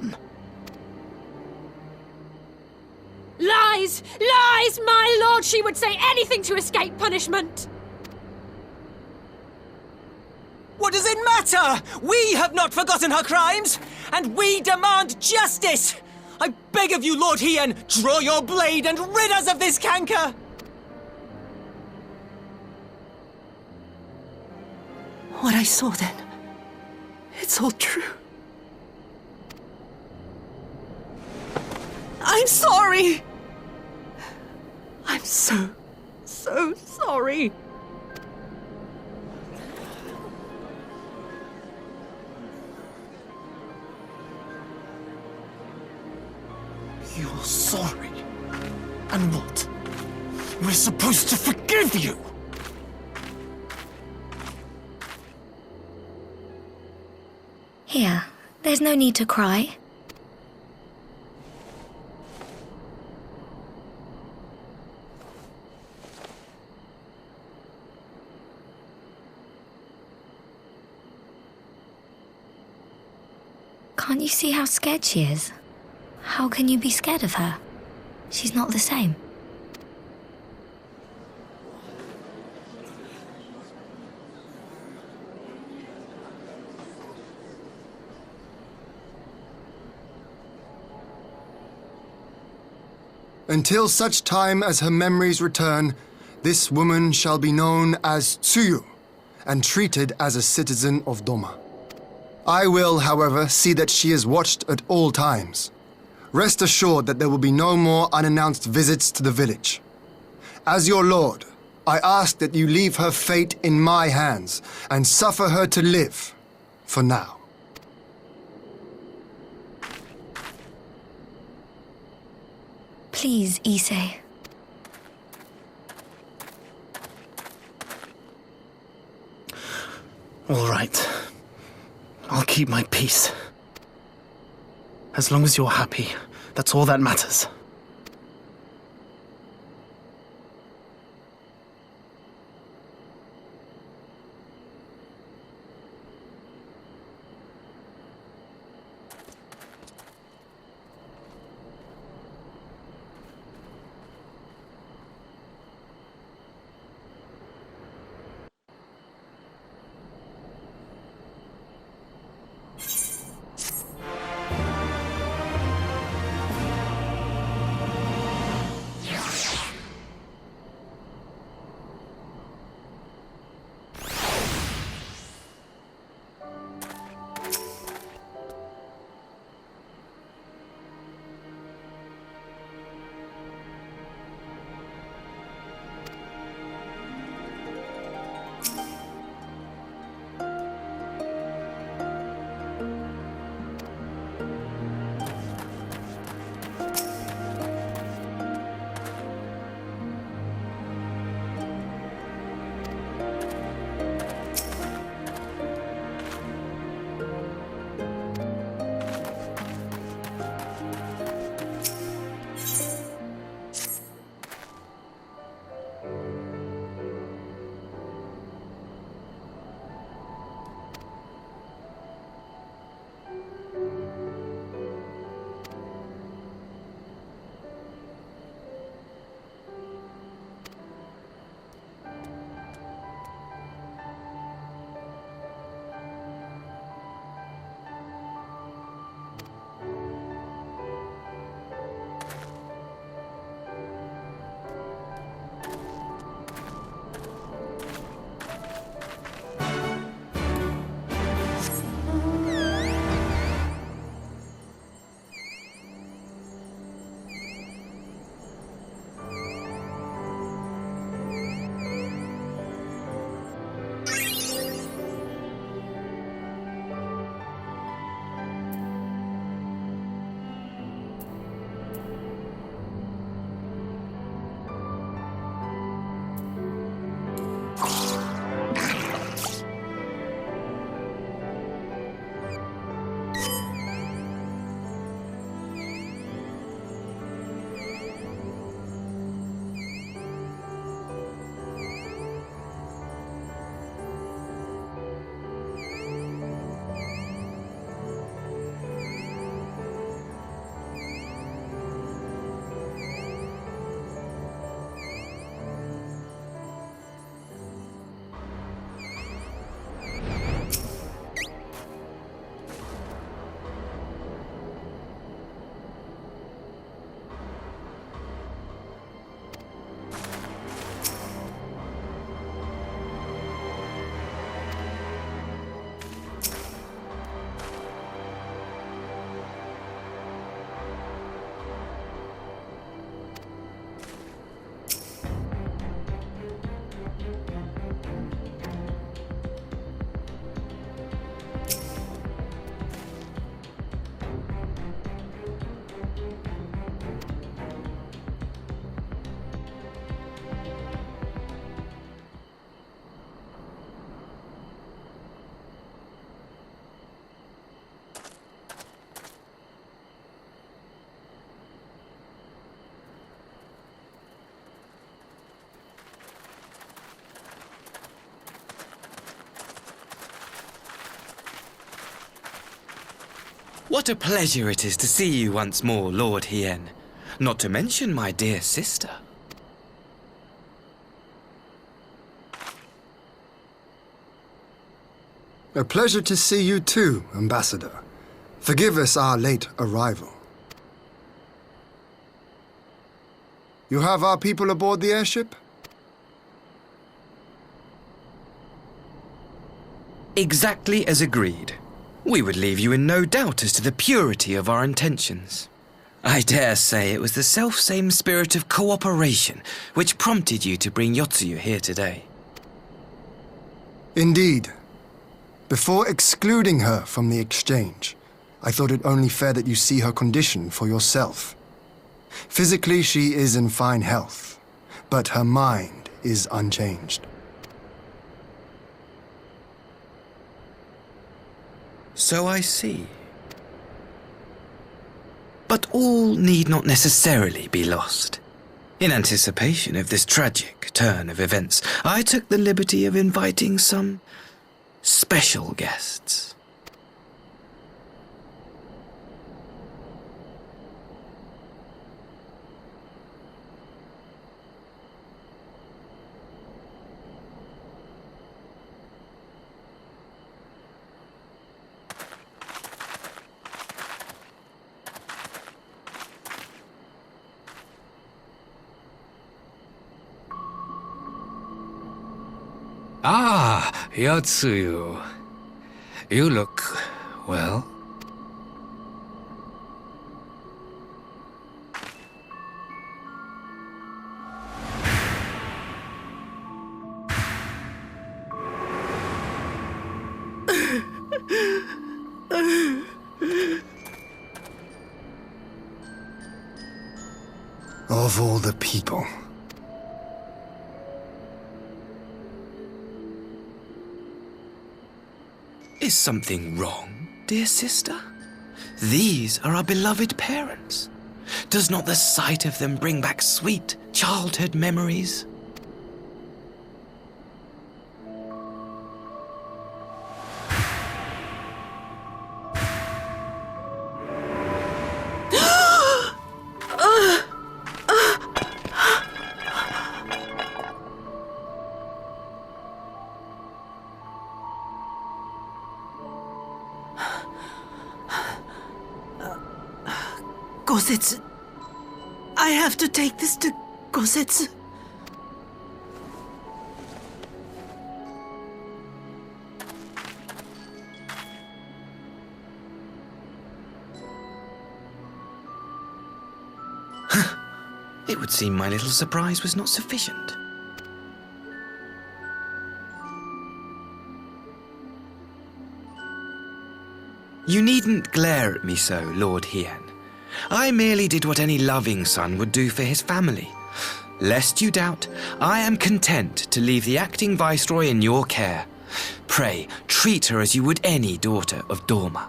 done? Lies! Lies! My lord, she would say anything to escape punishment! What does it matter? We have not forgotten her crimes, and we demand justice! I beg of you, Lord Hien, draw your blade and rid us of this canker! What I saw then, it's all true. I'm sorry! I'm so sorry. You're sorry? And what? We're supposed to forgive you? Here, there's no need to cry. Can't you see how scared she is? How can you be scared of her? She's not the same. Until such time as her memories return, this woman shall be known as Tsuyu and treated as a citizen of Doma. I will, however, see that she is watched at all times. Rest assured that there will be no more unannounced visits to the village. As your lord, I ask that you leave her fate in my hands and suffer her to live, for now. Please, Issei. All right. I'll keep my peace. As long as you're happy, that's all that matters. What a pleasure it is to see you once more, Lord Hien. Not to mention my dear sister. A pleasure to see you too, Ambassador. Forgive us our late arrival. You have our people aboard the airship? Exactly as agreed. We would leave you in no doubt as to the purity of our intentions. I dare say it was the self-same spirit of cooperation which prompted you to bring Yotsuyu here today. Indeed. Before excluding her from the exchange, I thought it only fair that you see her condition for yourself. Physically, she is in fine health, but her mind is unchanged. So I see. But all need not necessarily be lost. In anticipation of this tragic turn of events, I took the liberty of inviting some special guests. Ah, Yotsuyu. You look well. Of all the people. Is something wrong, dear sister? These are our beloved parents. Does not the sight of them bring back sweet childhood memories? Gosetsu. I have to take this to Gosetsu. It would seem my little surprise was not sufficient. You needn't glare at me so, Lord Hien. I merely did what any loving son would do for his family. Lest you doubt, I am content to leave the acting viceroy in your care. Pray, treat her as you would any daughter of Dorma.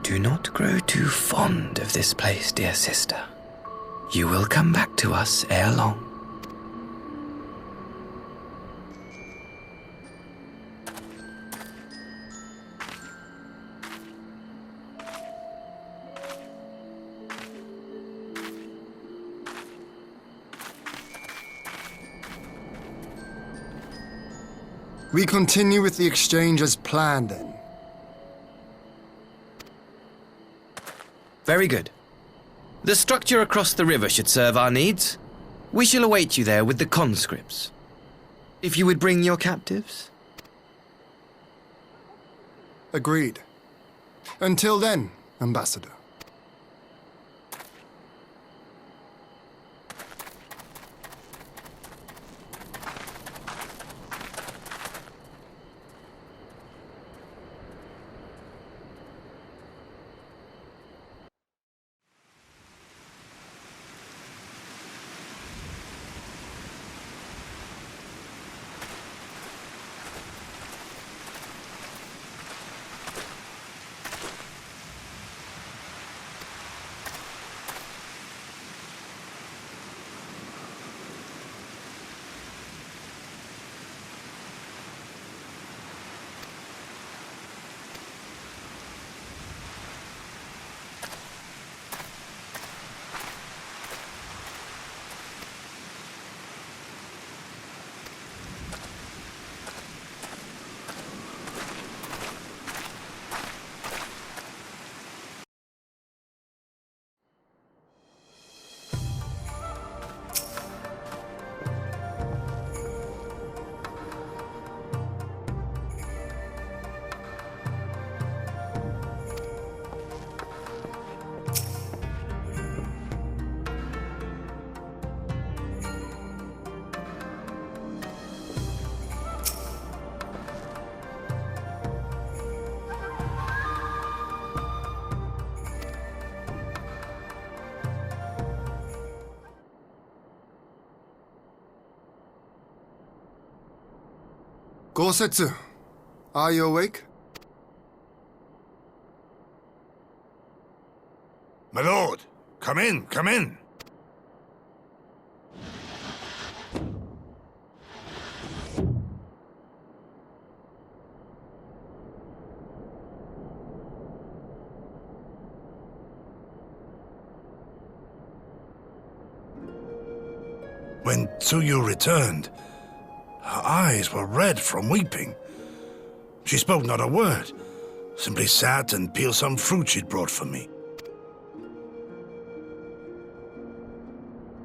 Do not grow too fond of this place, dear sister. You will come back to us ere long. We continue with the exchange as planned, then. Very good. The structure across the river should serve our needs. We shall await you there with the conscripts. If you would bring your captives. Agreed. Until then, Ambassador. Gosetsu, are you awake? My lord, come in, come in. When Tsuyu returned, her eyes were red from weeping. She spoke not a word, simply sat and peeled some fruit she'd brought for me.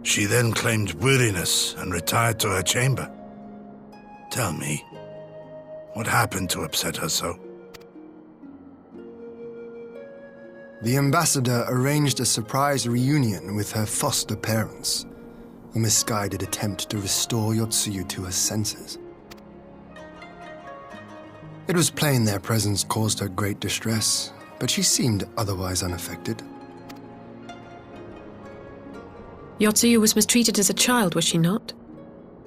She then claimed weariness and retired to her chamber. Tell me, what happened to upset her so? The ambassador arranged a surprise reunion with her foster parents. A misguided attempt to restore Yotsuyu to her senses. It was plain their presence caused her great distress, but she seemed otherwise unaffected. Yotsuyu was mistreated as a child, was she not?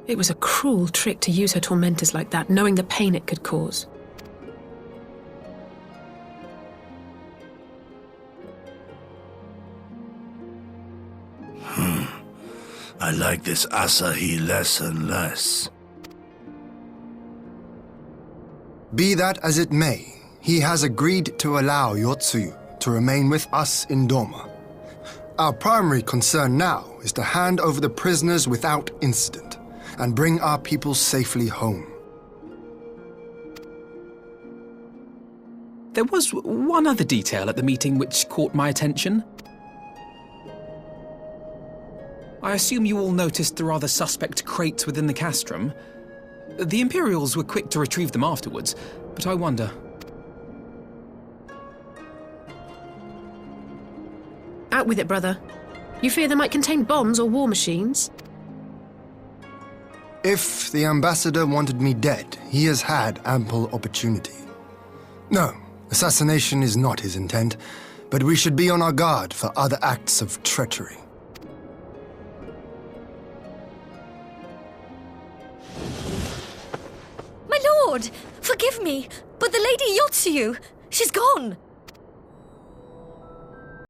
It was a cruel trick to use her tormentors like that, knowing the pain it could cause. I like this Asahi less and less. Be that as it may, he has agreed to allow Yotsuyu to remain with us in Doma. Our primary concern now is to hand over the prisoners without incident and bring our people safely home. There was one other detail at the meeting which caught my attention. I assume you all noticed the rather suspect crates within the castrum. The Imperials were quick to retrieve them afterwards, but I wonder... Out with it, brother. You fear they might contain bombs or war machines? If the ambassador wanted me dead, he has had ample opportunity. No, assassination is not his intent, but we should be on our guard for other acts of treachery. My lord! Forgive me, but the Lady Yotsuyu, she's gone!